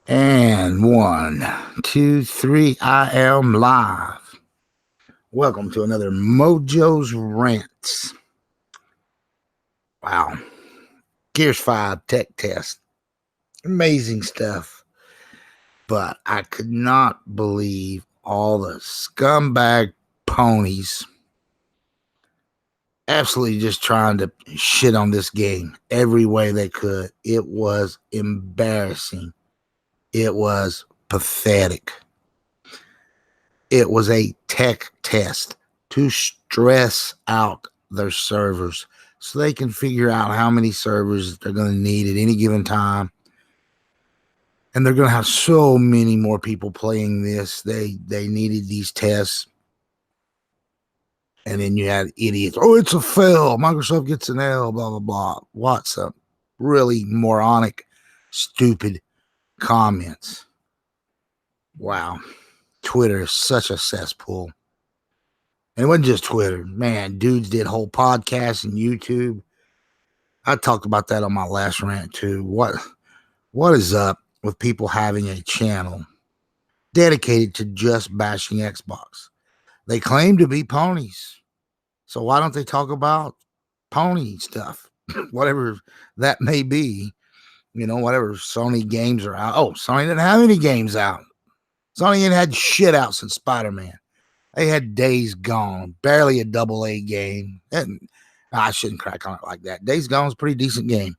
And 1, 2, 3, I am live. Welcome to another Mojo's Rants. Wow. Gears 5 tech test. Amazing stuff. But I could not believe all the scumbag ponies absolutely just trying to shit on this game every way they could. It was embarrassing. It was pathetic. It was a tech test to stress out their servers so they can figure out how many servers they're going to need at any given time. And they're going to have so many more people playing this. They needed these tests. And then you had idiots. Oh, it's a fail. Microsoft gets an L, blah, blah, blah. What's up? Really moronic, stupid comments. Wow. Twitter is such a cesspool. And it wasn't just Twitter. Man, dudes did whole podcasts and YouTube. I talked about that on my last rant too. What is up with people having a channel dedicated to just bashing Xbox? They claim to be ponies. So why don't they talk about pony stuff? Whatever that may be. You know, whatever Sony games are out. Oh, Sony didn't have any games out. Sony ain't had shit out since Spider-Man. They had Days Gone, barely a AA game. And I shouldn't crack on it like that. Days Gone is a pretty decent game.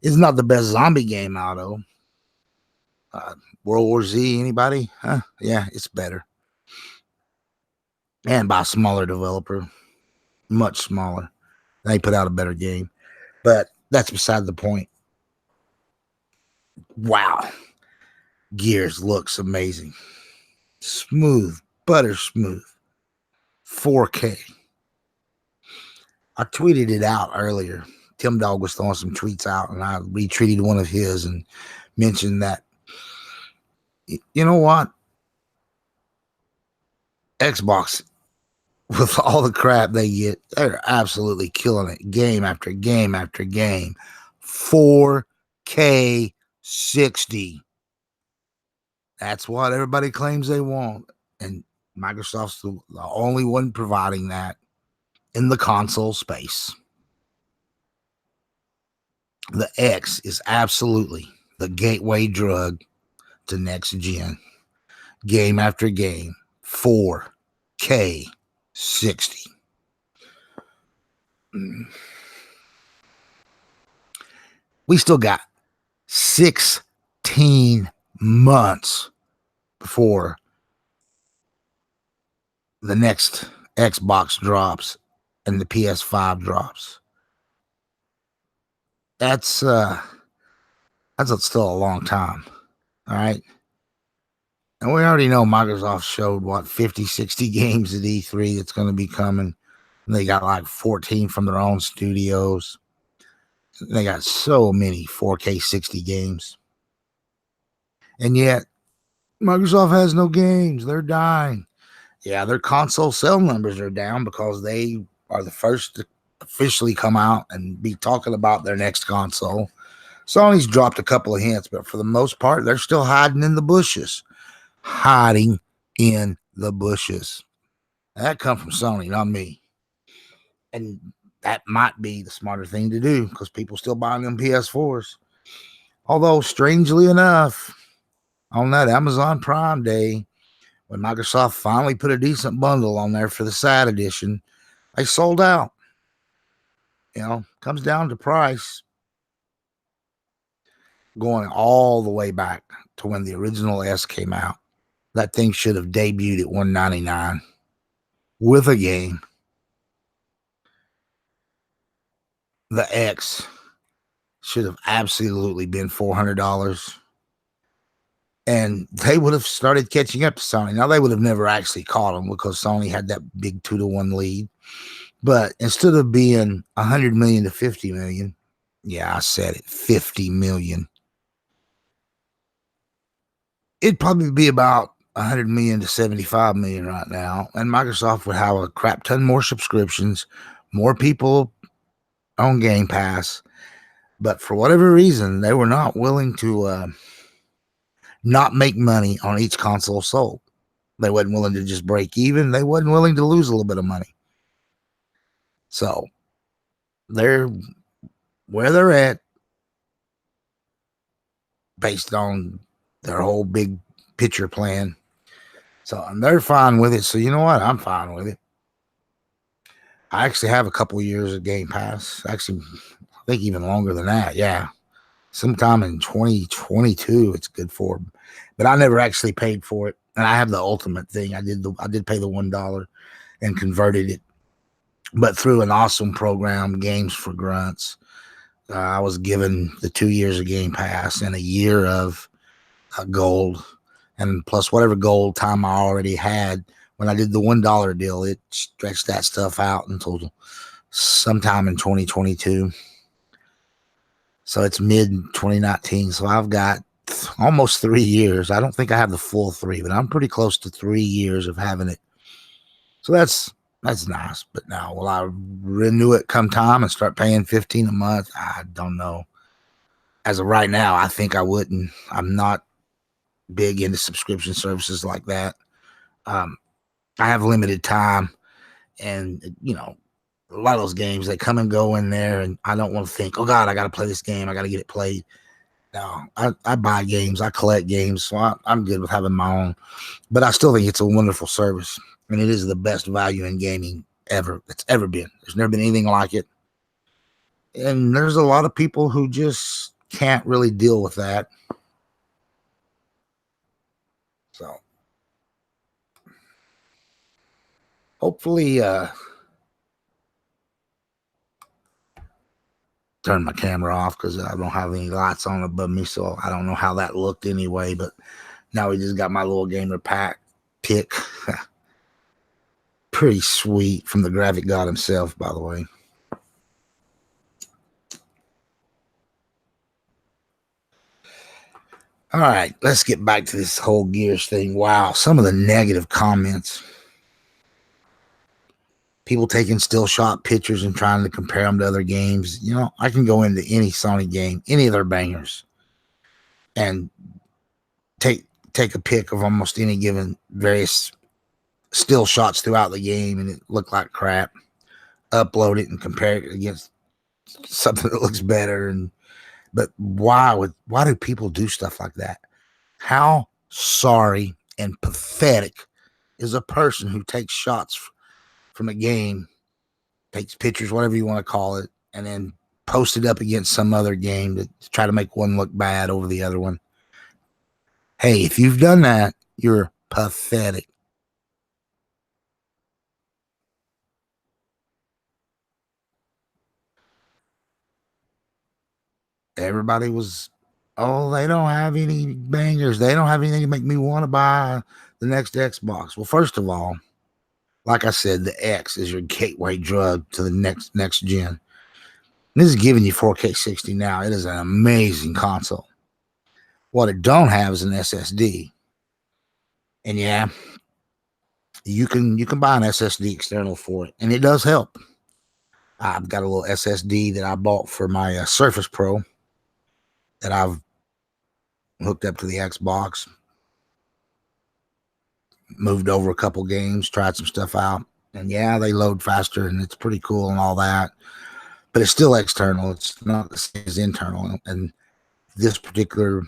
It's not the best zombie game out, though. World War Z, anybody? Huh? Yeah, it's better. And by a smaller developer. Much smaller. They put out a better game. But that's beside the point. Wow. Gears looks amazing. Smooth. Butter smooth. 4K. I tweeted it out earlier. Tim Dog was throwing some tweets out, and I retweeted one of his and mentioned that, you know what? Xbox, with all the crap they get, they're absolutely killing it. Game after game after game. 4K 60. That's what everybody claims they want. And Microsoft's the only one providing that in the console space. The X is absolutely the gateway drug to next gen. Game after game. 4K 60. We still got 16 months before the next Xbox drops and the PS5 drops. That's still a long time. All right. And we already know Microsoft showed 50, 60 games at E3 that's going to be coming. And they got like 14 from their own studios. They got so many 4K 60 games. And yet, Microsoft has no games. They're dying. Yeah, their console sale numbers are down because they are the first to officially come out and be talking about their next console. Sony's dropped a couple of hints, but for the most part, they're still hiding in the bushes. Hiding in the bushes. That come from Sony, not me. And that might be the smarter thing to do because people still buying them PS4s. Although, strangely enough, on that Amazon Prime Day, when Microsoft finally put a decent bundle on there for the SAD edition, they sold out. You know, comes down to price. Going all the way back to when the original S came out. That thing should have debuted at $199 with a game. The X should have absolutely been $400. And they would have started catching up to Sony. Now, they would have never actually caught them because Sony had that big 2-1 lead. But instead of being 100 million to 50 million, yeah, I said it, 50 million. It'd probably be about 100 million to 75 million right now. And Microsoft would have a crap ton more subscriptions, more people on Game Pass. But for whatever reason, they were not willing to not make money on each console sold. They wasn't willing to just break even. They wasn't willing to lose a little bit of money. So they're where they're at based on their whole big picture plan. So and they're fine with it. So you know what? I'm fine with it. I actually have a couple years of Game Pass. Actually, I think even longer than that. Yeah. Sometime in 2022, it's good for. But I never actually paid for it. And I have the ultimate thing. I did pay the $1 and converted it, but through an awesome program, Games for Grunts. I was given the 2 years of Game Pass and a year of gold, and plus whatever gold time I already had. When I did the $1 deal, it stretched that stuff out until sometime in 2022. So it's mid 2019. So I've got almost 3 years. I don't think I have the full 3, but I'm pretty close to 3 years of having it. So that's nice. But now, will I renew it come time and start paying $15 a month? I don't know. As of right now, I think I wouldn't. I'm not big into subscription services like that. I have limited time, and a lot of those games, they come and go in there, and I don't want to think, oh God, I got to play this game. I got to get it played. No, I buy games. I collect games. So I'm good with having my own. But I still think it's a wonderful service. And it is the best value in gaming ever that's ever been. There's never been anything like it. And there's a lot of people who just can't really deal with that. So hopefully turn my camera off because I don't have any lights on above me, so I don't know how that looked anyway. But now we just got my little gamer pack pick. Pretty sweet, from the graphic god himself, by the way. All right, let's get back to this whole Gears thing. Wow, some of the negative comments. People taking still shot pictures and trying to compare them to other games. I can go into any Sony game, any of their bangers, and take a pic of almost any given various still shots throughout the game, and it looked like crap. Upload it and compare it against something that looks better. But why do people do stuff like that? How sorry and pathetic is a person who takes shots from a game, takes pictures, whatever you want to call it, and then post it up against some other game to try to make one look bad over the other one? Hey, if you've done that, you're pathetic. Everybody was, oh, they don't have any bangers. They don't have anything to make me want to buy the next Xbox. Well, first of all, like I said, the X is your gateway drug to the next gen. This is giving you 4K 60 now. It is an amazing console. What it don't have is an SSD. And yeah, you can buy an SSD external for it, and it does help. I've got a little SSD that I bought for my Surface Pro that I've hooked up to the Xbox, moved over a couple games, tried some stuff out, and yeah, they load faster, and it's pretty cool and all that. But it's still external. It's not the same as internal. And this particular,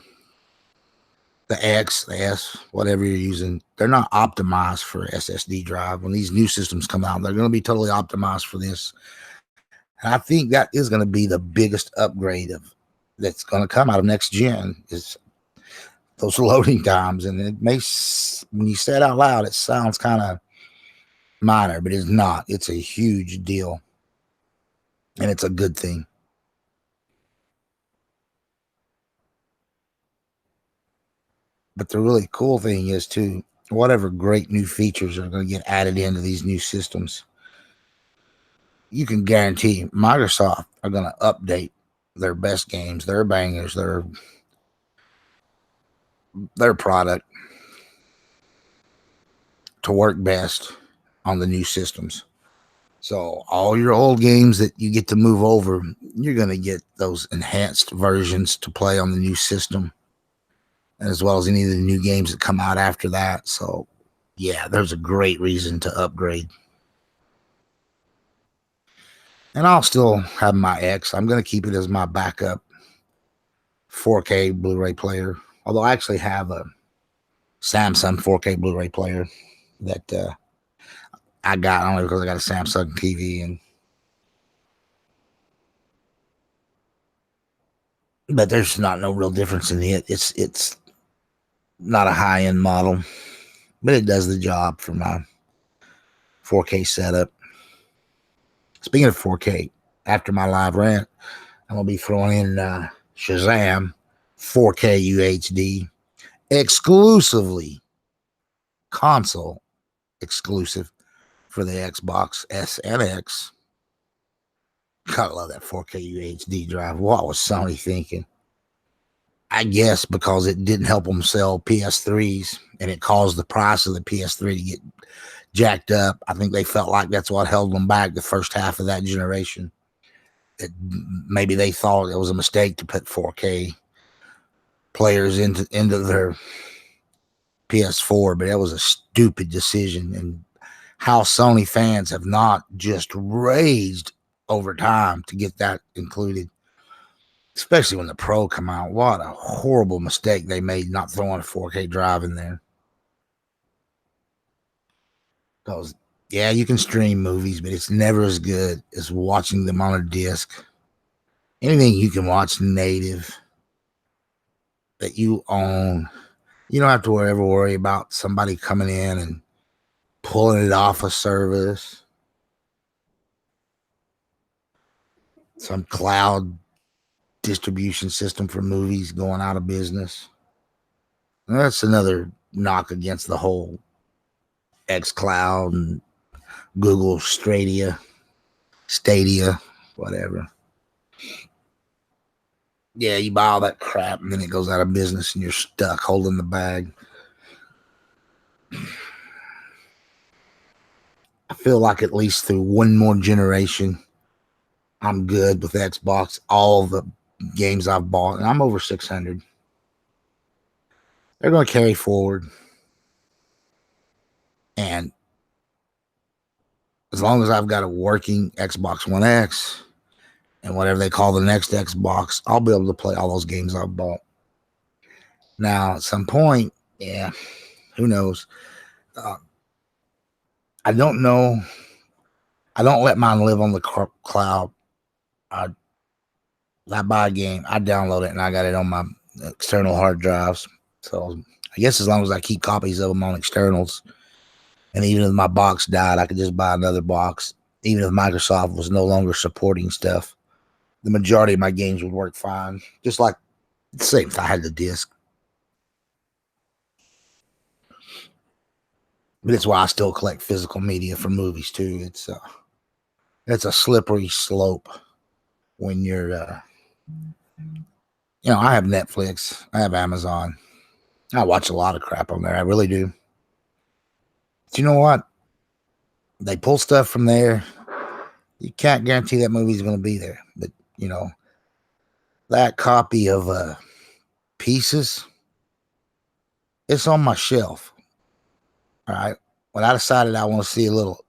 the X, the S, whatever you're using, they're not optimized for SSD drive. When these new systems come out, they're going to be totally optimized for this. And I think that is going to be the biggest upgrade that's going to come out of next gen, is those loading times. And it makes, when you say it out loud, it sounds kind of minor, but it's not. It's a huge deal, and it's a good thing. But the really cool thing is, too, whatever great new features are going to get added into these new systems, you can guarantee Microsoft are going to update their best games, their bangers, their product to work best on the new systems. So all your old games that you get to move over, you're going to get those enhanced versions to play on the new system. as well as any of the new games that come out after that. So, yeah, there's a great reason to upgrade. And I'll still have my X. I'm going to keep it as my backup 4K Blu-ray player. Although I actually have a Samsung 4K Blu-ray player that I got only because I got a Samsung TV, and but there's not no real difference in it. It's not a high end model, but it does the job for my 4K setup. Speaking of 4K, after my live rant, I'm gonna be throwing in Shazam 4K UHD exclusively console exclusive for the Xbox S and X. God, I love that 4K UHD drive. What was Sony thinking? I guess because it didn't help them sell PS3s and it caused the price of the PS3 to get jacked up. I think they felt like that's what held them back the first half of that generation. Maybe they thought it was a mistake to put 4K players into their PS4, but that was a stupid decision. And how Sony fans have not just raged over time to get that included, especially when the Pro come out. What a horrible mistake they made not throwing a 4K drive in there. Because, yeah, you can stream movies, but it's never as good as watching them on a disc. Anything you can watch native that you own, you don't have to ever worry about somebody coming in and pulling it off a service, some cloud distribution system for movies going out of business. And that's another knock against the whole xCloud and Google Stadia, whatever. Yeah, you buy all that crap and then it goes out of business and you're stuck holding the bag. I feel like at least through one more generation, I'm good with Xbox. All the games I've bought, and I'm over 600. They're going to carry forward. And as long as I've got a working Xbox One X and whatever they call the next Xbox, I'll be able to play all those games I've bought. Now, at some point, yeah, who knows? I don't know. I don't let mine live on the cloud. I buy a game, I download it, and I got it on my external hard drives. So I guess as long as I keep copies of them on externals, and even if my box died, I could just buy another box. Even if Microsoft was no longer supporting stuff, the majority of my games would work fine. Just like the same if I had the disc. But it's why I still collect physical media for movies too. It's a slippery slope when you're, I have Netflix, I have Amazon. I watch a lot of crap on there. I really do. But you know what? They pull stuff from there. You can't guarantee that movie's going to be there. But, that copy of Pieces, it's on my shelf. All right. When I decided I want to see a little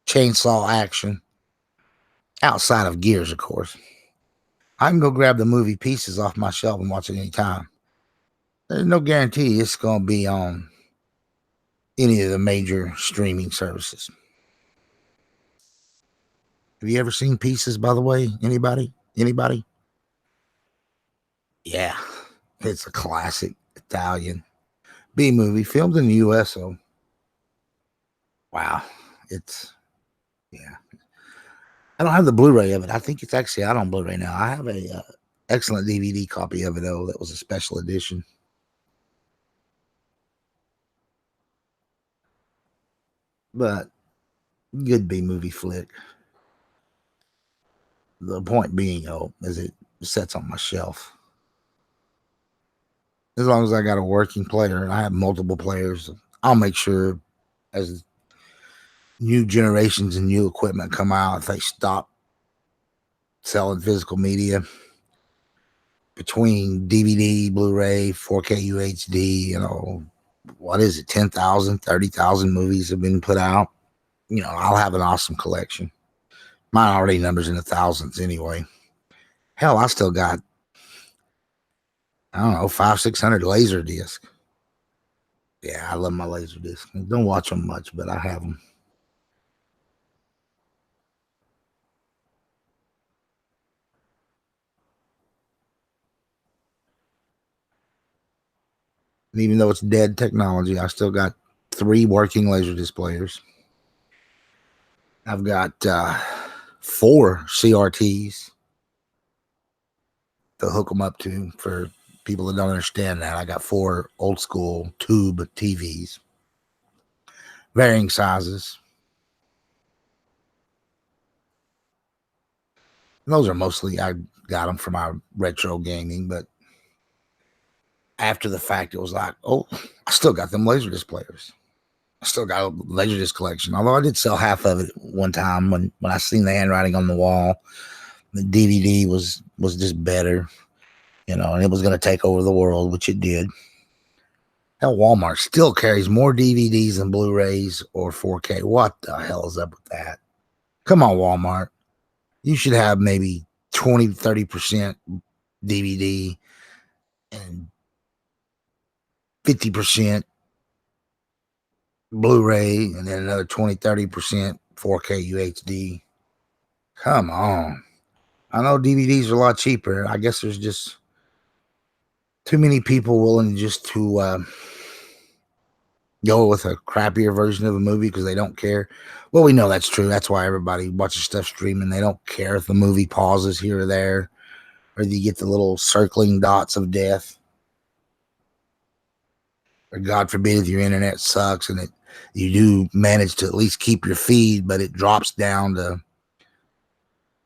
chainsaw action, outside of Gears, of course, I can go grab the movie Pieces off my shelf and watch it anytime. There's no guarantee it's going to be on any of the major streaming services. Have you ever seen Pieces, by the way? Anybody? Yeah, it's a classic Italian B movie filmed in the U.S. So, wow, yeah. I don't have the Blu-ray of it. I think it's actually out on Blu-ray now. I have a excellent DVD copy of it though. That was a special edition. But good B movie flick. The point being, is it sits on my shelf. As long as I got a working player and I have multiple players, I'll make sure as new generations and new equipment come out, if they stop selling physical media, between DVD, Blu-ray, 4K UHD, what is it, 10,000, 30,000 movies have been put out. I'll have an awesome collection. Mine already numbers in the thousands anyway. Hell, I still got, I don't know, 500-600 laser discs. Yeah, I love my laser discs. Don't watch them much, but I have them. And even though it's dead technology, I still got 3 working laser disc players. I've got 4 CRTs to hook them up to. For people that don't understand that, I got 4 old school tube TVs, varying sizes. And those are mostly, I got them for my retro gaming, but after the fact, it was like, oh, I still got them Laserdisc players. I still got a Laserdisc collection. Although I did sell half of it one time when I seen the handwriting on the wall. The DVD was just better, and it was going to take over the world, which it did. Hell, Walmart still carries more DVDs than Blu-rays or 4K. What the hell is up with that? Come on, Walmart. You should have maybe 20, 30% DVD and 50% Blu-ray, and then another 20, 30% 4K UHD. Come on. I know DVDs are a lot cheaper. I guess there's just too many people willing just to go with a crappier version of a movie because they don't care. Well, we know that's true. That's why everybody watches stuff streaming. They don't care if the movie pauses here or there, or you get the little circling dots of death. Or God forbid if your internet sucks and you do manage to at least keep your feed, but it drops down to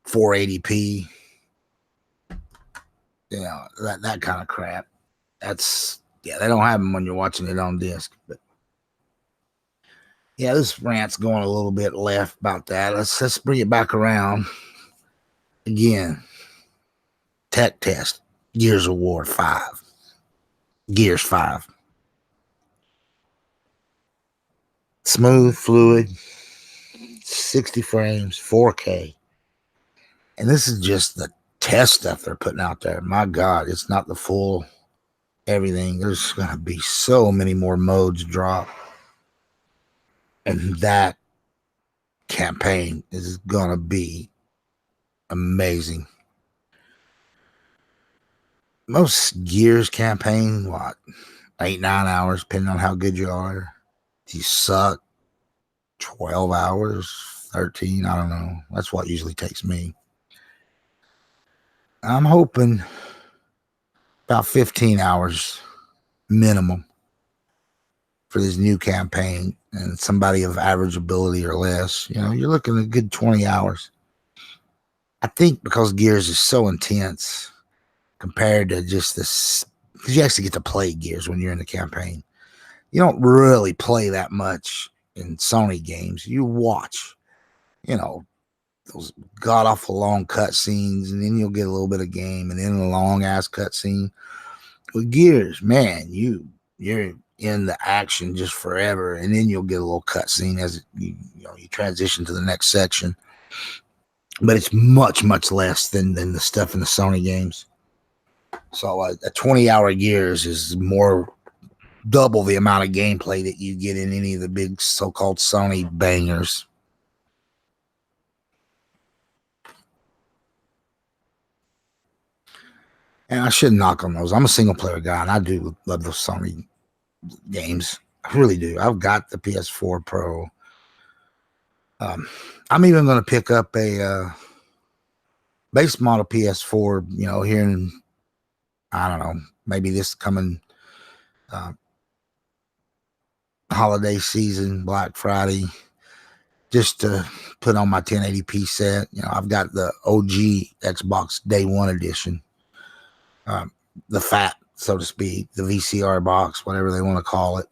480p. That kind of crap. They don't have them when you're watching it on disc. But yeah, this rant's going a little bit left about that. Let's bring it back around again. Tech test. Gears of War 5. Gears 5. Smooth, fluid, 60 frames, 4K. And this is just the test stuff they're putting out there. My God, it's not the full everything. There's going to be so many more modes drop. And that campaign is going to be amazing. Most Gears campaign, 8-9 hours, depending on how good you are. If you suck, 12 hours, 13, I don't know. That's what usually takes me. I'm hoping about 15 hours minimum for this new campaign, and somebody of average ability or less, you're looking at a good 20 hours. I think because Gears is so intense compared to just this, because you actually get to play Gears when you're in the campaign. You don't really play that much in Sony games. You watch, those god awful long cutscenes, and then you'll get a little bit of game, and then a long ass cutscene. With Gears, man, you're in the action just forever, and then you'll get a little cutscene as you transition to the next section. But it's much, much less than the stuff in the Sony games. So a 20-hour Gears is more double the amount of gameplay that you get in any of the big so-called Sony bangers. And I shouldn't knock on those. I'm a single-player guy, and I do love those Sony games. I really do. I've got the PS4 Pro. I'm even going to pick up a base model PS4, here in, I don't know, maybe this coming holiday season, Black Friday, just to put on my 1080p set. I've got the OG Xbox Day One edition, the fat, so to speak, the VCR box, whatever they want to call it.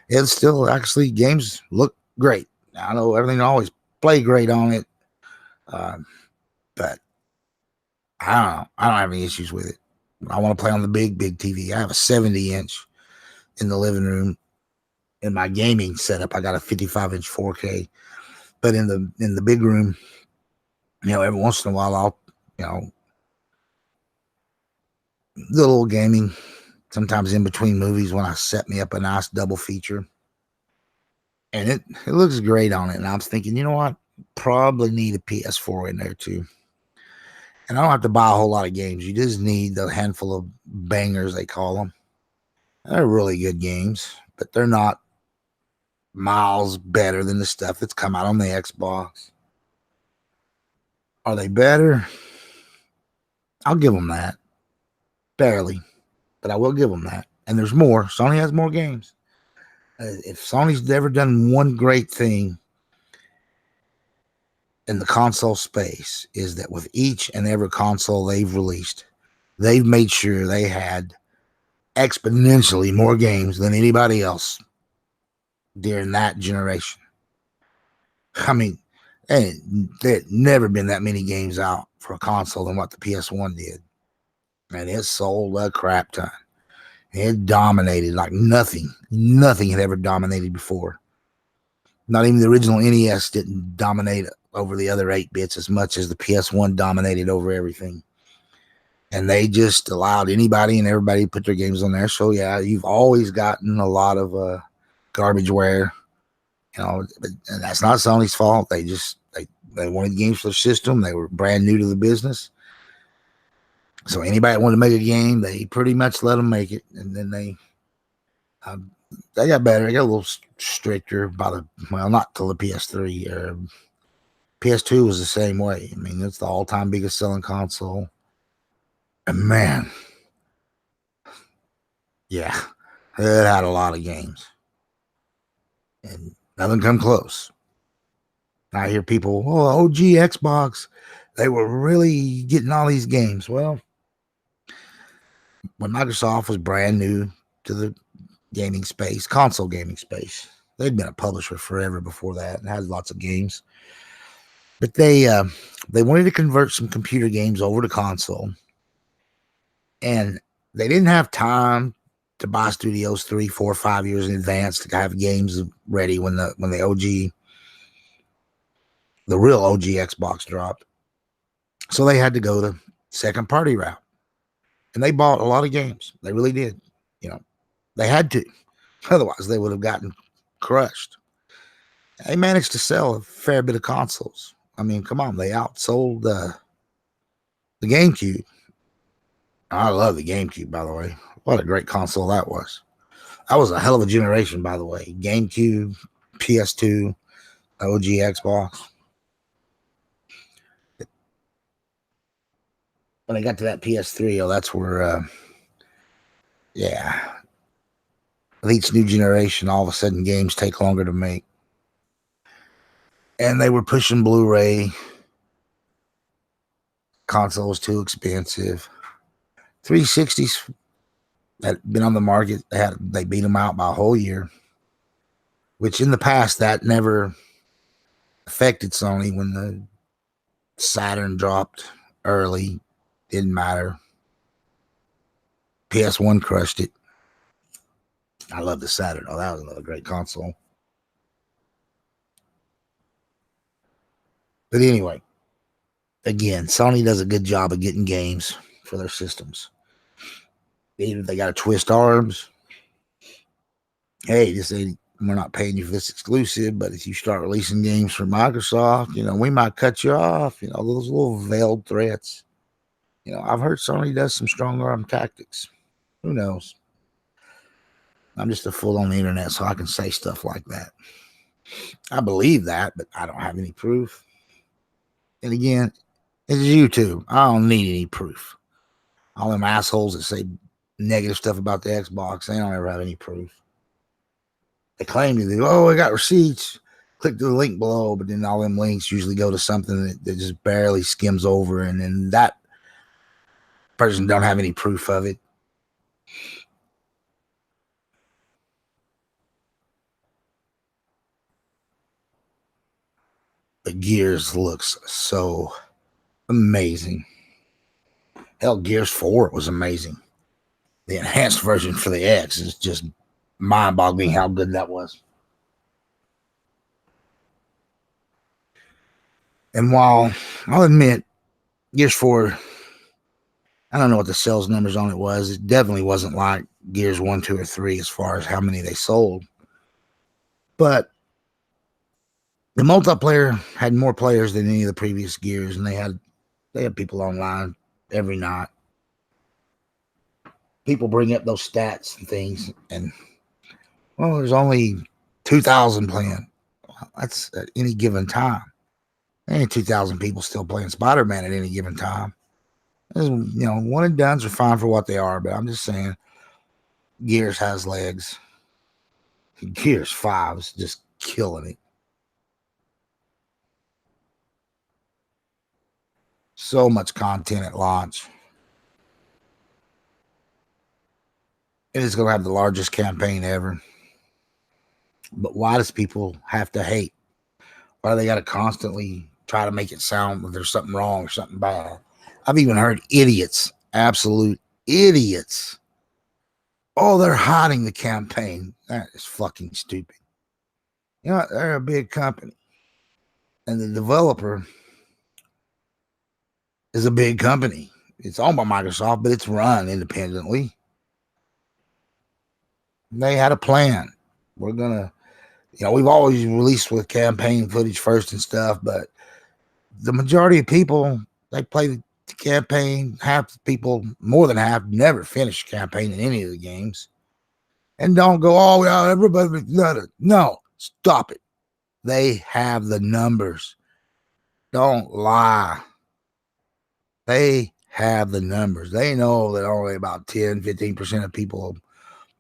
It's still actually, games look great. I know everything always play great on it, but I don't know. I don't have any issues with it. I want to play on the big TV. I have a 70-inch in the living room. In my gaming setup, I got a 55-inch 4K. But in the big room, every once in a while I'll, do a little gaming. Sometimes in between movies when I set me up a nice double feature. And it looks great on it. And I was thinking, you know what? Probably need a PS4 in there too. And I don't have to buy a whole lot of games. You just need a handful of bangers, they call them. They're really good games, but they're not miles better than the stuff that's come out on the Xbox. Are they better? I'll give them that. Barely, but I will give them that. And there's more. Sony has more games. If Sony's ever done one great thing in the console space, is that with each and every console they've released, they've made sure they had exponentially more games than anybody else during that generation. I mean, there'd never been that many games out for a console than what the PS1 did. And it sold a crap ton. It dominated like nothing had ever dominated before. Not even the original NES didn't dominate over the other 8 bits as much as the PS1 dominated over everything. And they just allowed anybody and everybody to put their games on there. So yeah, you've always gotten a lot of garbageware, and that's not Sony's fault. They wanted games for their system. They were brand new to the business. So anybody that wanted to make a game, they pretty much let them make it. And then they got better. They got a little stricter not till the PS3 or PS2 was the same way. I mean, it's the all-time biggest selling console. And man, yeah, it had a lot of games. And nothing come close. I hear people, OG Xbox, they were really getting all these games. Well, when Microsoft was brand new to the gaming space, console gaming space, they'd been a publisher forever before that and had lots of games. But they wanted to convert some computer games over to console, and they didn't have time to buy studios 3, 4, 5 years in advance to have games ready when the real OG Xbox dropped. So they had to go the second party route. And they bought a lot of games. They really did. They had to. Otherwise, they would have gotten crushed. They managed to sell a fair bit of consoles. I mean, come on. They outsold the GameCube. I love the GameCube, by the way. What a great console that was. That was a hell of a generation, by the way. GameCube, PS2, OG Xbox. When they got to that PS3, that's where, with each new generation, all of a sudden games take longer to make. And they were pushing Blu-ray. Console was too expensive. 360s had been on the market. They beat them out by a whole year, which in the past that never affected Sony. When the Saturn dropped early, didn't matter. PS1 crushed it. I love the Saturn. Oh, that was another great console. But anyway, again, Sony does a good job of getting games for their systems. Even if they got to twist arms, hey, we're not paying you for this exclusive, but if you start releasing games from Microsoft, we might cut you off. Those little veiled threats. I've heard Sony does some strong arm tactics. Who knows? I'm just a fool on the internet, so I can say stuff like that. I believe that, but I don't have any proof. And again, it's YouTube. I don't need any proof. All them assholes that say negative stuff about the Xbox, they don't ever have any proof. They claim to do, I got receipts. Click the link below, but then all them links usually go to something that just barely skims over, and then that person don't have any proof of it. The Gears looks so amazing. Hell, Gears 4 was amazing. The enhanced version for the X is just mind-boggling how good that was. And while I'll admit, Gears 4, I don't know what the sales numbers on it was. It definitely wasn't like Gears 1, 2, or 3 as far as how many they sold. But the multiplayer had more players than any of the previous Gears, and they had people online every night. People bring up those stats and things, and well, there's only 2,000 playing. That's at any given time. There ain't 2,000 people still playing Spider-Man at any given time. One and dones are fine for what they are, but I'm just saying, Gears has legs. Gears 5's just killing it. So much content at launch. It is going to have the largest campaign ever. But why does people have to hate? Why do they got to constantly try to make it sound like there's something wrong or something bad? I've even heard idiots, absolute idiots. Oh, they're hiding the campaign. That is fucking stupid. You know, they're a big company. And the developer is a big company. It's owned by Microsoft, but it's run independently. They had a plan. We're going to, we've always released with campaign footage first and stuff, but the majority of people, they play the campaign. Half the people, more than half, never finish campaign in any of the games. And don't go, oh, yeah, everybody, no, stop it. They have the numbers. Don't lie. They have the numbers. They know that only about 10, 15% of people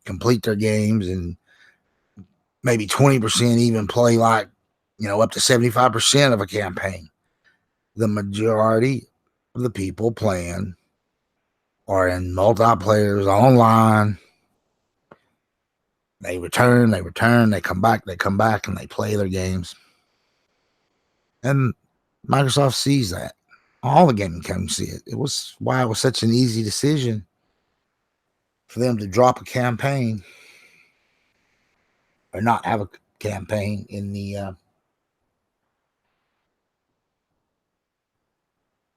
complete their games, and maybe 20% even play like, up to 75% of a campaign. The majority of the people playing are in multiplayers online. They return, they come back, and they play their games. And Microsoft sees that. All the gaming companies see it. It was why it was such an easy decision for them to drop a campaign or not have a campaign in the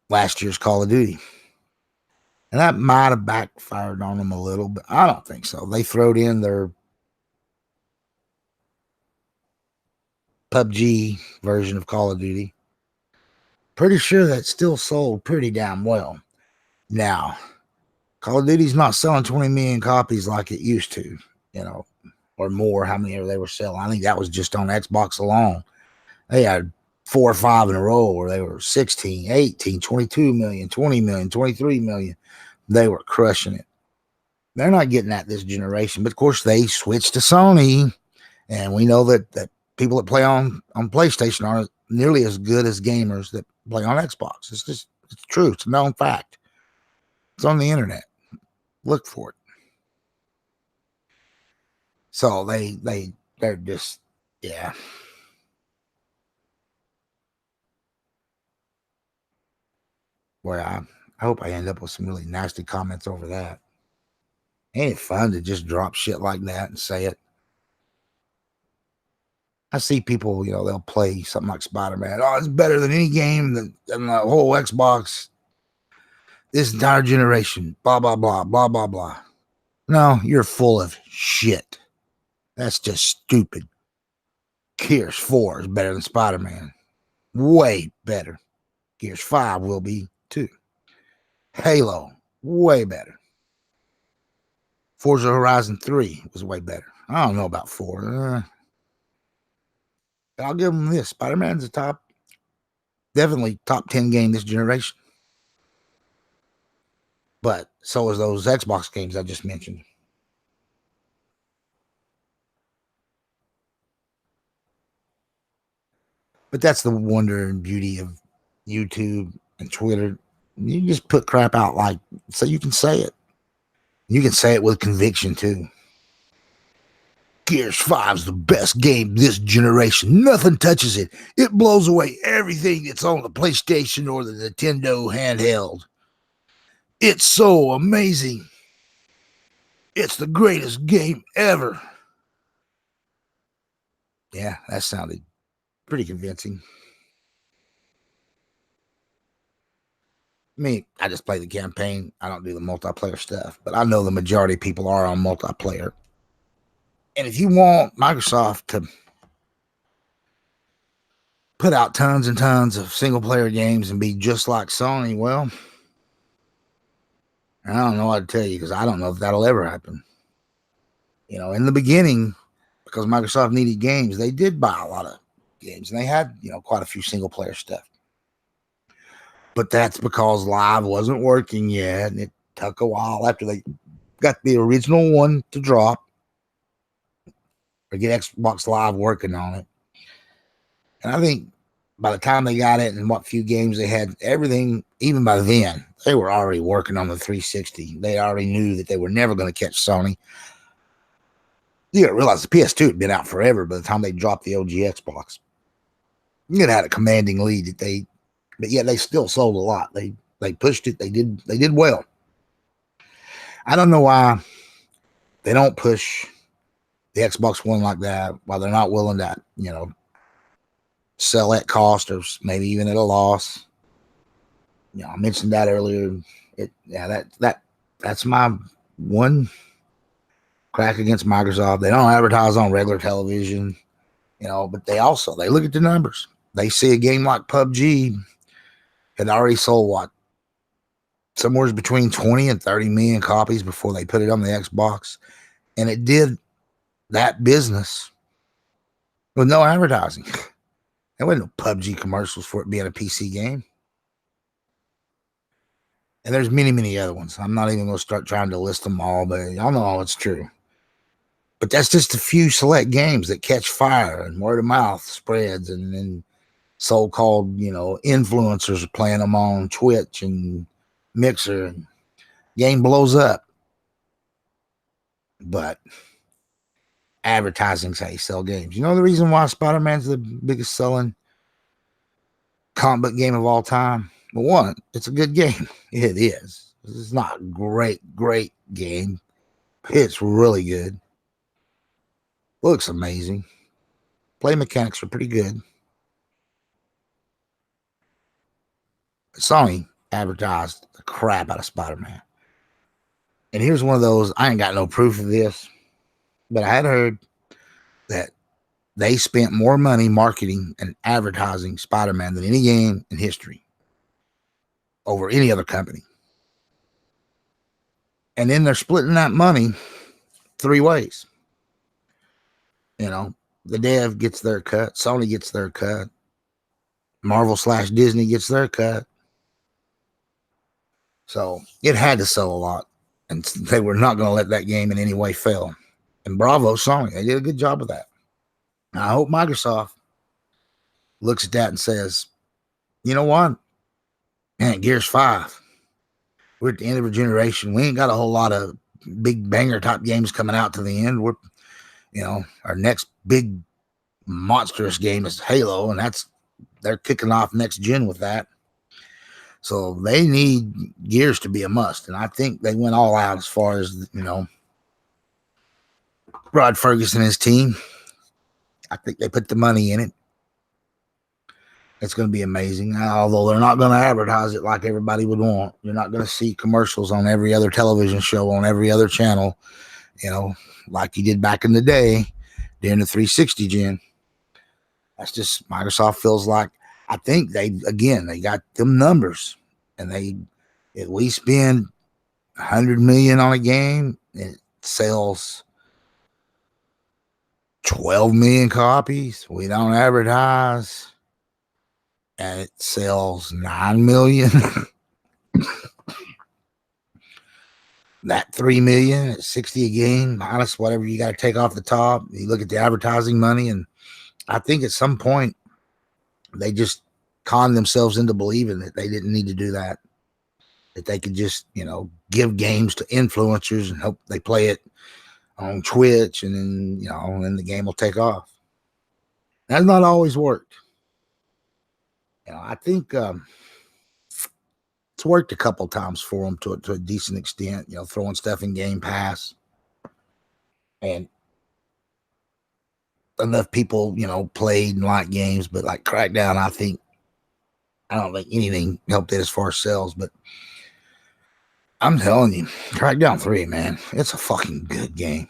last year's Call of Duty. And that might have backfired on them a little, but I don't think so. They throwed in their PUBG version of Call of Duty. Pretty sure that still sold pretty damn well. Now, Call of Duty's not selling 20 million copies like it used to, or more, how many they were selling. I think that was just on Xbox alone. They had 4 or 5 in a row where they were 16, 18, 22 million, 20 million, 23 million. They were crushing it. They're not getting that this generation, but of course they switched to Sony, and we know that people that play on PlayStation aren't nearly as good as gamers that play on Xbox. It's true. It's a known fact. It's on the internet. Look for it. So they're just, yeah. Boy, I hope I end up with some really nasty comments over that. Ain't it fun to just drop shit like that and say it? I see people, they'll play something like Spider-Man. Oh, it's better than any game than the whole Xbox. This entire generation. Blah, blah, blah, blah, blah, blah. No, you're full of shit. That's just stupid. Gears 4 is better than Spider-Man. Way better. Gears 5 will be too. Halo, way better. Forza Horizon 3 was way better. I don't know about 4. I'll give them this. Spider-Man's definitely top 10 game this generation. But so is those Xbox games I just mentioned. But that's the wonder and beauty of YouTube and Twitter. You just put crap out so you can say it. You can say it with conviction too. Gears 5's the best game this generation. Nothing touches it. It blows away everything that's on the PlayStation or the Nintendo handheld. It's so amazing. It's the greatest game ever. Yeah, that sounded pretty convincing. Me, I just play the campaign. I don't do the multiplayer stuff, but I know the majority of people are on multiplayer. And if you want Microsoft to put out tons and tons of single player games and be just like Sony, well, I don't know what to tell you because I don't know if that'll ever happen. In the beginning, because Microsoft needed games, they did buy a lot of games and they had, quite a few single player stuff. But that's because Live wasn't working yet, and it took a while after they got the original one to drop or get Xbox Live working on it. And I think by the time they got it and what few games they had, everything, even by then, they were already working on the 360. They already knew that they were never going to catch Sony. You got to realize the PS2 had been out forever by the time they dropped the OG Xbox. It had a commanding lead but yet they still sold a lot. They pushed it. They did well. I don't know why they don't push the Xbox One like that, why they're not willing to, sell at cost or maybe even at a loss. I mentioned that earlier. That's my one crack against Microsoft. They don't advertise on regular television, but they look at the numbers. They see a game like PUBG had already sold what? Somewhere between 20 and 30 million copies before they put it on the Xbox. And it did that business with no advertising. There wasn't no PUBG commercials for it being a PC game. And there's many, many other ones. I'm not even going to start trying to list them all, but y'all know it's true. But that's just a few select games that catch fire and word of mouth spreads, and then so-called, influencers are playing them on Twitch and Mixer, and game blows up. But advertising's how you sell games. You know the reason why Spider-Man's the biggest selling comic book game of all time? Well, one, it's a good game. It is. It's not a great game. It's really good. Looks amazing. Play mechanics are pretty good. Sony advertised the crap out of Spider-Man. And here's one of those, I ain't got no proof of this, but I had heard that they spent more money marketing and advertising Spider-Man than any game in history over any other company. And then they're splitting that money 3 ways. The dev gets their cut, Sony gets their cut, Marvel/Disney gets their cut. So it had to sell a lot, and they were not going to let that game in any way fail. And bravo, Sony. They did a good job of that. I hope Microsoft looks at that and says, you know what? Man, Gears 5. We're at the end of a generation. We ain't got a whole lot of big banger type games coming out to the end. Our next big monstrous game is Halo, and they're kicking off next gen with that. So they need Gears to be a must. And I think they went all out as far as, Rod Ferguson and his team. I think they put the money in it. It's going to be amazing. Although they're not going to advertise it like everybody would want. You're not going to see commercials on every other television show, on every other channel, like you did back in the day during the 360 gen. That's just Microsoft feels like, I think they got them numbers, and if we spend 100 million on a game, it sells 12 million copies. We don't advertise, and it sells 9 million. That 3 million at 60 a game, minus whatever you got to take off the top. You look at the advertising money, and I think at some point they just conned themselves into believing that they didn't need to do that. That they could just, give games to influencers and hope they play it on Twitch, and then the game will take off. That's not always worked. I think it's worked a couple times for them to a decent extent, throwing stuff in Game Pass. And enough people, played and liked games, but like Crackdown, I don't think anything helped it as far as sales, but I'm telling you, Crackdown 3, man, it's a fucking good game.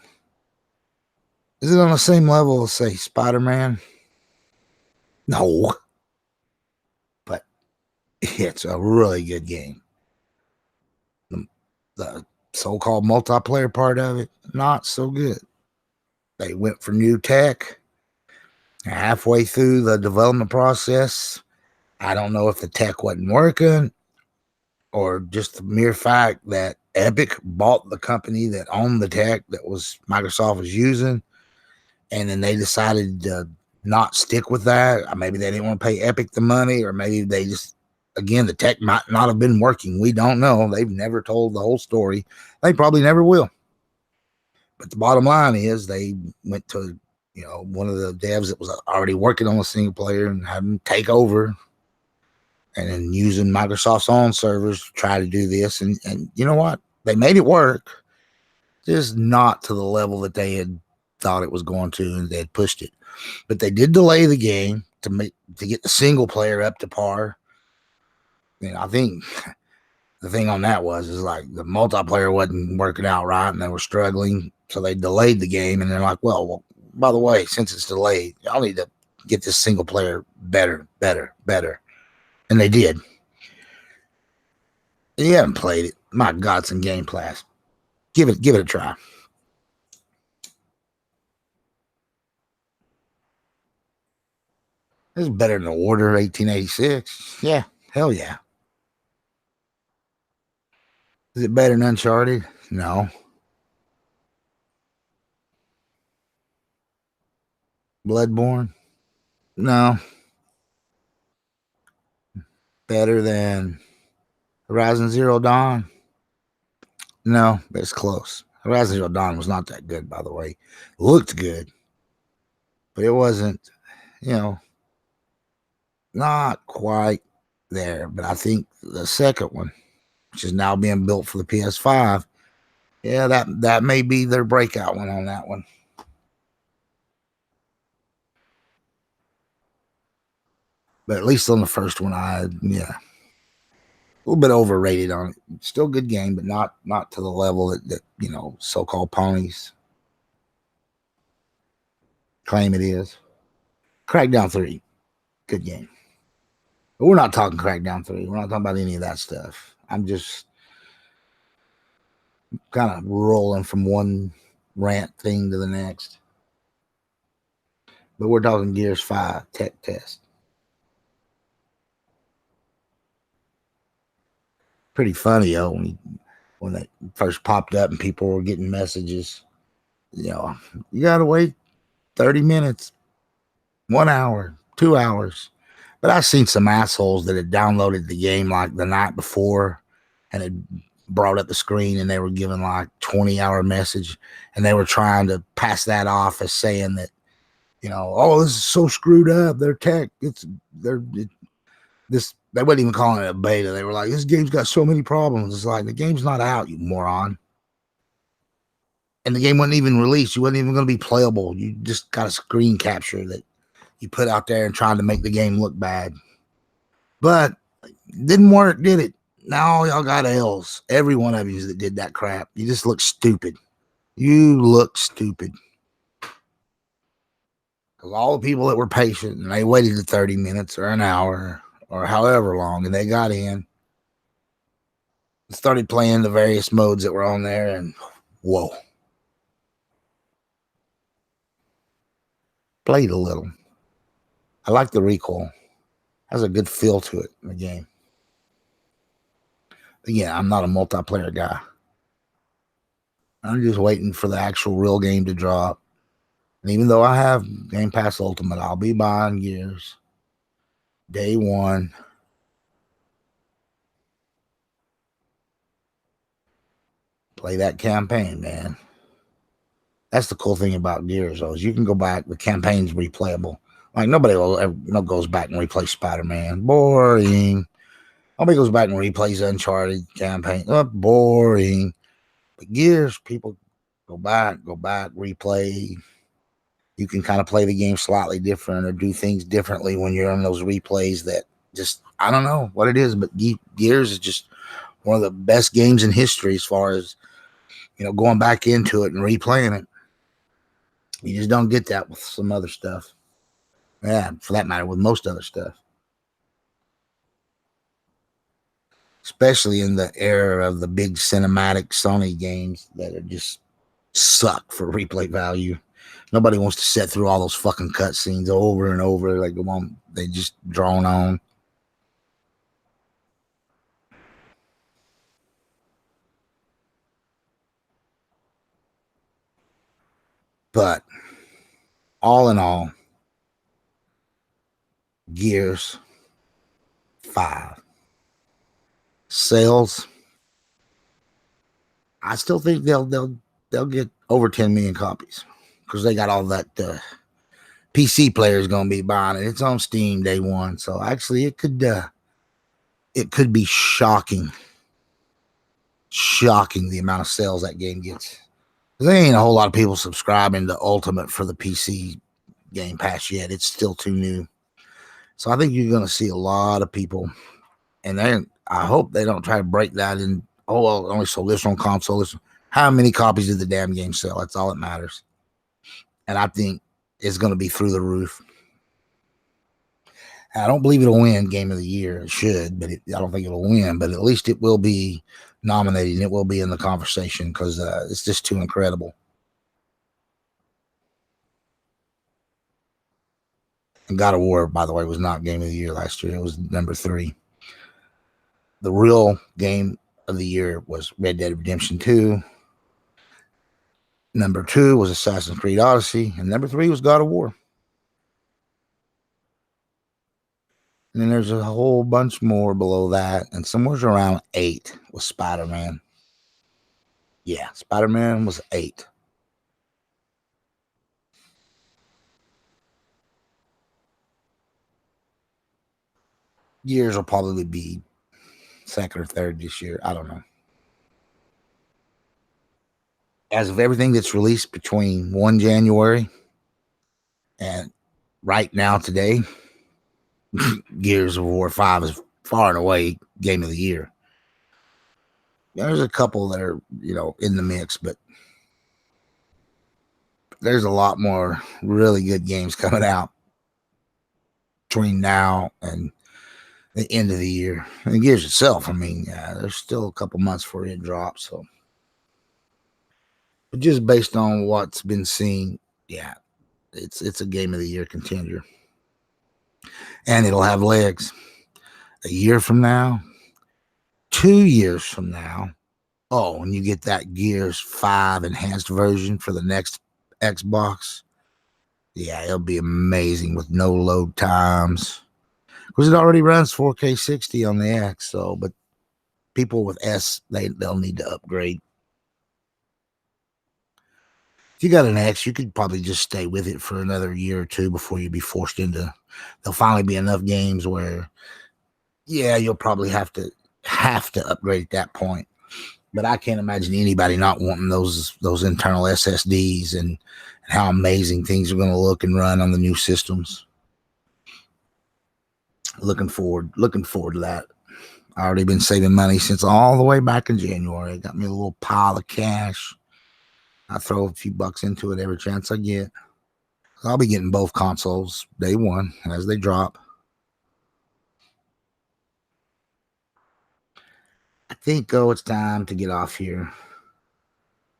Is it on the same level as, say, Spider-Man? No. But it's a really good game. The so-called multiplayer part of it, not so good. They went for new tech. Halfway through the development process, I don't know if the tech wasn't working or just the mere fact that Epic bought the company that owned the tech that Microsoft was using, and then they decided to not stick with that. Maybe they didn't want to pay Epic the money, or maybe they just, again, the tech might not have been working. We don't know. They've never told the whole story. They probably never will. But the bottom line is they went to, one of the devs that was already working on a single player and had them take over, and then using Microsoft's own servers to try to do this. And you know what? They made it work, just not to the level that they had thought it was going to, and they had pushed it. But they did delay the game to get the single player up to par. I think the thing on that is like the multiplayer wasn't working out right, and they were struggling, so they delayed the game. And they're like, well, by the way, since it's delayed, y'all need to get this single player better. And they did. You haven't played it. My God, it's in Game Pass. Give it a try. This is better than Order 1886. Yeah, hell yeah. Is it better than Uncharted? No. Bloodborne? No. Better than Horizon Zero Dawn? No, but it's close. Horizon Zero Dawn was not that good, by the way. It looked good, but it wasn't, not quite there. But I think the second one, which is now being built for the PS5, yeah, that may be their breakout one on that one. But at least on the first one, a little bit overrated on it. Still a good game, but not to the level that so-called ponies claim it is. Crackdown 3, good game. But we're not talking Crackdown 3. We're not talking about any of that stuff. I'm just kind of rolling from one rant thing to the next. But we're talking Gears 5 tech test. Pretty funny, when they first popped up and people were getting messages. You got to wait 30 minutes, 1 hour, 2 hours. But I've seen some assholes that had downloaded the game like the night before and had brought up the screen, and they were giving like 20-hour message, and they were trying to pass that off as saying that, oh, this is so screwed up. Their tech, they wasn't even calling it a beta. They were like, this game's got so many problems. It's like, the game's not out, you moron. And the game wasn't even released. You wasn't even going to be playable. You just got a screen capture that you put out there and trying to make the game look bad. But it didn't work, did it? Now y'all got L's. Every one of you that did that crap. You just look stupid. You look stupid. Because all the people that were patient and they waited the 30 minutes or an hour or however long, and they got in and started playing the various modes that were on there, and whoa. Played a little. I like the recoil. Has a good feel to it in the game. But yeah, I'm not a multiplayer guy. I'm just waiting for the actual real game to drop. And even though I have Game Pass Ultimate, I'll be buying Gears day one. Play that campaign, man. That's the cool thing about Gears, though, is you can go back. The campaign's replayable. Like, nobody will ever goes back and replay Spider-Man. Boring. Nobody goes back and replays Uncharted campaign. Oh, boring. But Gears, people go back, replay. You can kind of play the game slightly different or do things differently when you're on those replays that just, I don't know what it is, but Gears is just one of the best games in history as far as, going back into it and replaying it. You just don't get that with some other stuff. Yeah, for that matter, with most other stuff. Especially in the era of the big cinematic Sony games that are just suck for replay value. Nobody wants to sit through all those fucking cutscenes over and over. Like, they just drone on. But all in all, Gears 5 sales. I still think they'll get over 10 million copies because they got all that PC players gonna be buying it. It's on Steam day one, so actually it could be shocking the amount of sales that game gets. There ain't a whole lot of people subscribing to Ultimate for the PC Game Pass yet. It's still too new, so I think you're gonna see a lot of people, and I hope they don't try to break that in. Oh well, only sold this on console. How many copies did the damn game sell? That's all that matters, and I think it's gonna be through the roof. I don't believe it'll win Game of the Year. It should, but I don't think it'll win. But at least it will be nominated and it will be in the conversation because it's just too incredible. And God of War, by the way, was not Game of the Year last year. It was number 3. The real Game of the Year was Red Dead Redemption 2. Number 2 was Assassin's Creed Odyssey. And number 3 was God of War. And then there's a whole bunch more below that. And somewhere around 8 was Spider-Man. Yeah, Spider-Man was 8. Years will probably be second or third this year. I don't know. As of everything that's released between 1 January and right now today, Gears of War 5 is far and away Game of the Year. There's a couple that are, in the mix, but there's a lot more really good games coming out between now and the end of the year. And Gears itself, I mean, there's still a couple months before it drops. So, but just based on what's been seen, yeah, it's a Game of the Year contender, and it'll have legs. A year from now, 2 years from now. Oh, and you get that Gears 5 enhanced version for the next Xbox. Yeah, it'll be amazing with no load times. Because it already runs 4K 60 on the X, but people with S, they'll need to upgrade. If you got an X, you could probably just stay with it for another year or two before you be forced into. There'll finally be enough games where, yeah, you'll probably have to upgrade at that point. But I can't imagine anybody not wanting those internal SSDs and how amazing things are going to look and run on the new systems. Looking forward to that. I already been saving money since all the way back in January. It got me a little pile of cash. I throw a few bucks into it every chance I get. I'll be getting both consoles day one as they drop. I think, it's time to get off here.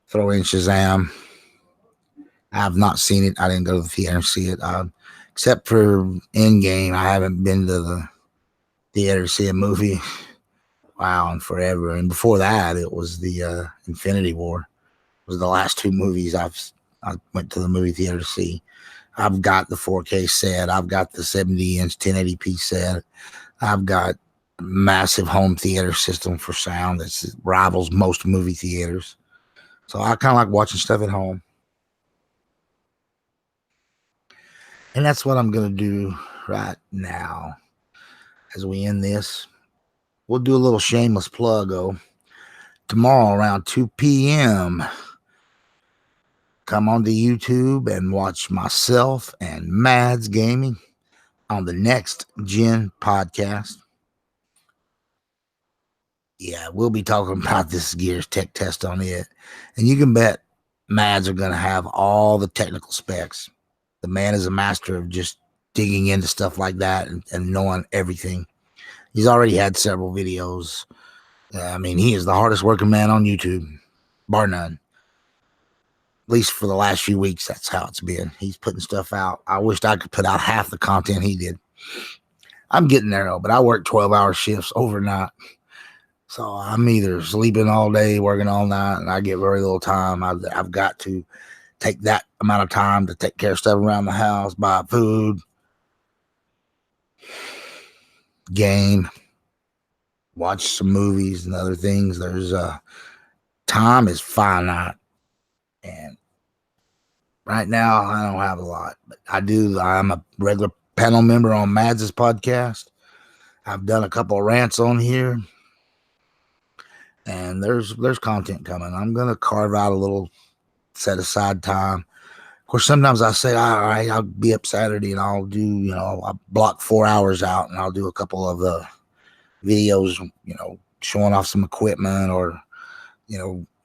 Throw in Shazam. I have not seen it. I didn't go to the theater and see it. Except for Endgame, I haven't been to the theater to see a movie. Wow, and forever. And before that, it was the Infinity War. It was the last 2 movies I went to the movie theater to see. I've got the 4K set. I've got the 70-inch 1080p set. I've got a massive home theater system for sound that rivals most movie theaters. So I kind of like watching stuff at home. And that's what I'm going to do right now as we end this. we'll do a little shameless plug. Tomorrow around 2 p.m., come on to YouTube and watch myself and Mads Gaming on the Next Gen podcast. Yeah, we'll be talking about this Gears tech test on it. And you can bet Mads are going to have all the technical specs. The man is a master of just digging into stuff like that and knowing everything. He's already had several videos. I mean, he is the hardest working man on YouTube, bar none. At least for the last few weeks, that's how it's been. He's putting stuff out. I wished I could put out half the content he did. I'm getting there, though, but I work 12-hour shifts overnight. So I'm either sleeping all day, working all night, and I get very little time. I've got to take that amount of time to take care of stuff around the house, buy food, game, watch some movies and other things. There's time is finite, and right now I don't have a lot, but I do. I'm a regular panel member on Mads' podcast. I've done a couple of rants on here, and there's content coming. I'm gonna carve out a little set aside time. Of course, sometimes I say, all right, I'll be up Saturday and I'll do, I'll block 4 hours out and I'll do a couple of videos, showing off some equipment or,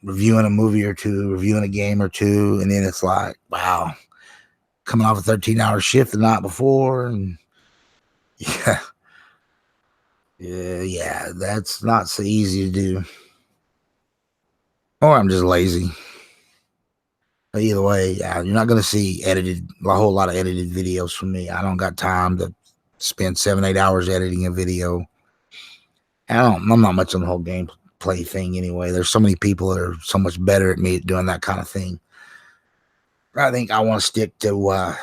reviewing a movie or two, reviewing a game or two. And then it's like, wow, coming off a 13-hour shift the night before. And yeah, that's not so easy to do. Or I'm just lazy. But either way, you're not going to see a whole lot of edited videos from me. I don't got time to spend 7-8 hours editing a video. I'm not much on the whole gameplay thing anyway. There's so many people that are so much better at me at doing that kind of thing. I think I want to stick to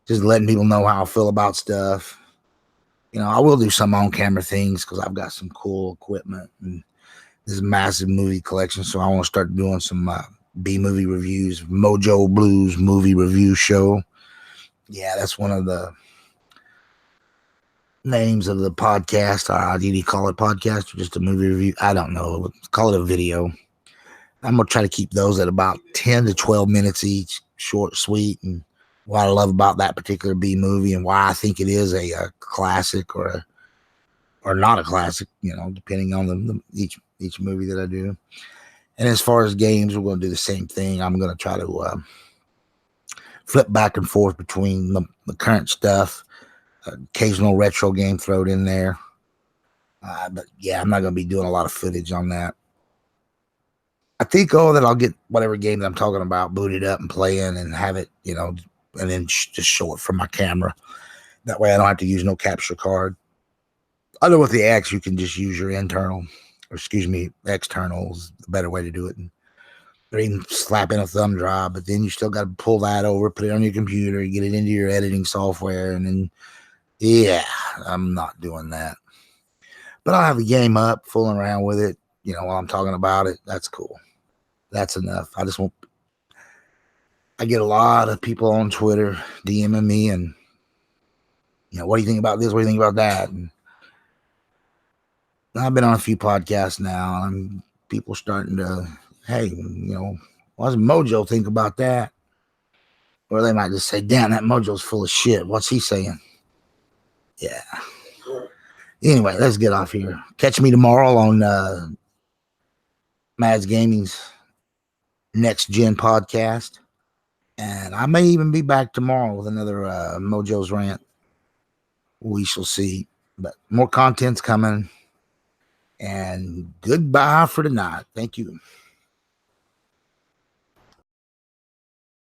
just letting people know how I feel about stuff. I will do some on-camera things because I've got some cool equipment and this massive movie collection. So I want to start doing some B-movie reviews, Mojo Blues movie review show. Yeah, that's one of the names of the podcast. Do you call it podcast or just a movie review? I don't know. Let's call it a video. I'm going to try to keep those at about 10 to 12 minutes each, short, sweet, and what I love about that particular B-movie and why I think it is a classic or not a classic, depending on each movie that I do. And as far as games, we're going to do the same thing. I'm going to try to flip back and forth between the current stuff, occasional retro game thrown in there. But yeah, I'm not going to be doing a lot of footage on that. I think, that I'll get whatever game that I'm talking about booted up and playing and have it, and then just show it from my camera. That way I don't have to use no capture card. I know with the X, you can just use your external is the better way to do it. Or even slap in a thumb drive, but then you still got to pull that over, put it on your computer, get it into your editing software, and then, yeah, I'm not doing that. But I'll have the game up, fooling around with it, while I'm talking about it. That's cool. That's enough. I get a lot of people on Twitter DMing me and, what do you think about this? What do you think about that? And I've been on a few podcasts now, and people starting to, hey, what does Mojo think about that? Or they might just say, damn, that Mojo's full of shit. What's he saying? Yeah. Anyway, let's get off here. Catch me tomorrow on Mads Gaming's Next Gen podcast. And I may even be back tomorrow with another Mojo's Rant. We shall see. But more content's coming. And goodbye for tonight. Thank you.